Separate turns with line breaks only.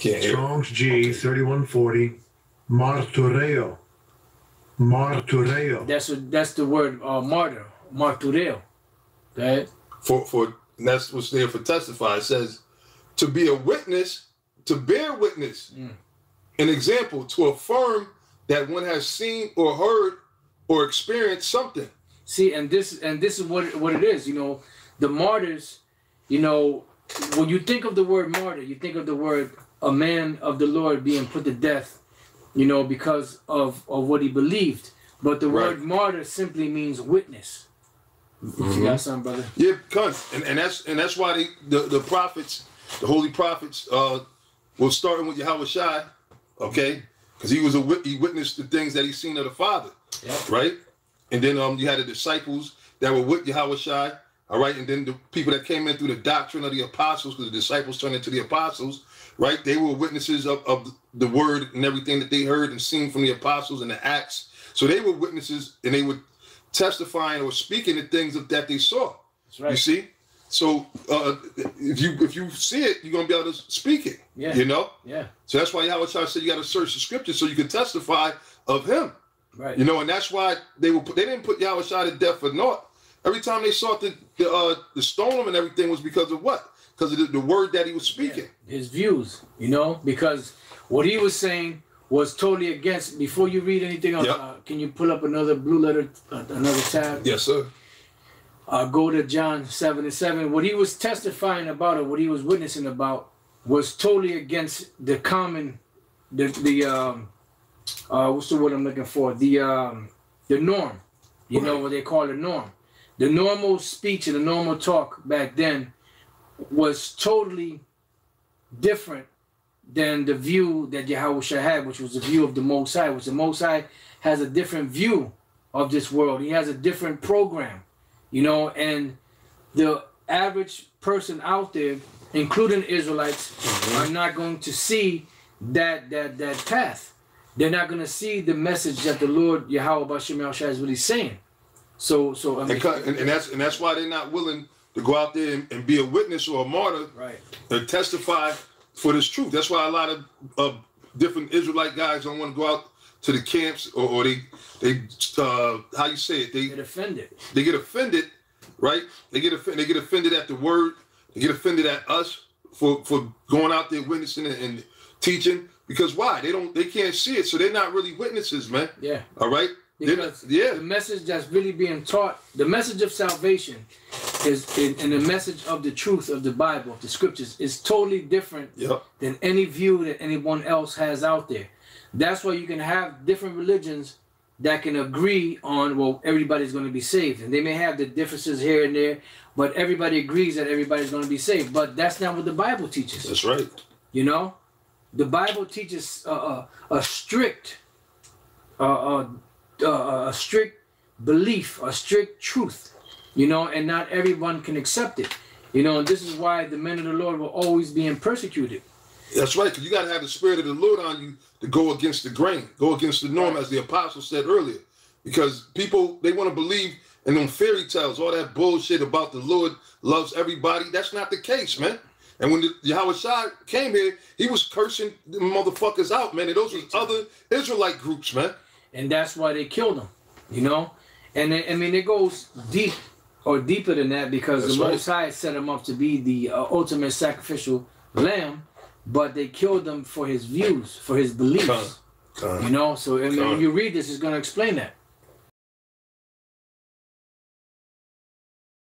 Strong's G 3140. Martyreo. Martyreo.
That's the word martyr. Martyreo. Okay.
For that's what's there for testify. It says to be a witness, to bear witness, an example, to affirm that one has seen or heard or experienced something.
See, and this is what it is. You know, the martyrs. You know, when you think of the word martyr, you think of the word a man of the Lord being put to death. You know, because of what he believed. But the word martyr simply means witness. You got something, brother?
Yeah, and that's why the prophets, the holy prophets, was starting with Yahawashi, okay? Because he witnessed the things that he seen of the Father, right? And then you had the disciples that were with Yahawashi, all right? And then the people that came in through the doctrine of the apostles, because the disciples turned into the apostles, right? They were witnesses of the word and everything that they heard and seen from the apostles and the Acts. So they were witnesses, and they would testifying or speaking the things that they saw. That's right. You see? So if you see it, you're gonna be able to speak it. Yeah. You know? Yeah. So that's why Yahawashi said you gotta search the scriptures so you can testify of him. Right. You know, and that's why they didn't put Yahawashi to death for naught. Every time they sought to stone him and everything was because of what? Because of the word that he was speaking.
Yeah. His views, you know, because what he was saying was totally against. Before you read anything else, can you pull up another blue letter, another tab?
Yes, sir.
Go to John 7:7. What he was testifying about, or what he was witnessing about, was totally against the common, what's the word I'm looking for? The norm. You know what they call the norm. The normal speech and the normal talk back then was totally different than the view that Yahawashi had, which was the view of the Most High, which the Most High has a different view of this world. He has a different program, you know, and the average person out there, including Israelites, are not going to see that path. They're not going to see the message that the Lord Yahawashi is really saying. So I mean,
and that's why they're not willing to go out there and be a witness or a martyr, and testify for this truth. That's why a lot of different Israelite guys don't want to go out to the camps, or they how you say it? They
get offended.
They get offended, right? They get offended at the word. They get offended at us for going out there witnessing and teaching. Because why? They can't see it, so they're not really witnesses, man. Yeah. All right.
Because the message that's really being taught, the message of salvation and the message of the truth of the Bible, of the scriptures, is totally different than any view that anyone else has out there. That's why you can have different religions that can agree on, well, everybody's going to be saved. And they may have the differences here and there, but everybody agrees that everybody's going to be saved. But that's not what the Bible teaches.
That's right.
You know? The Bible teaches a strict belief, a strict truth, you know, and not everyone can accept it. You know, and this is why the men of the Lord were always being persecuted.
That's right, because you got to have the Spirit of the Lord on you to go against the grain, go against the norm, as the apostle said earlier. Because people, they want to believe in them fairy tales, all that bullshit about the Lord loves everybody. That's not the case, man. And when Yahawashi came here, he was cursing the motherfuckers out, man. And those were other Israelite groups, man.
And that's why they killed him, you know? And I mean, it goes deep or deeper than that, because the Most High set him up to be the ultimate sacrificial lamb, but they killed him for his views, for his beliefs. You know? So I mean, when you read this, it's going to explain that.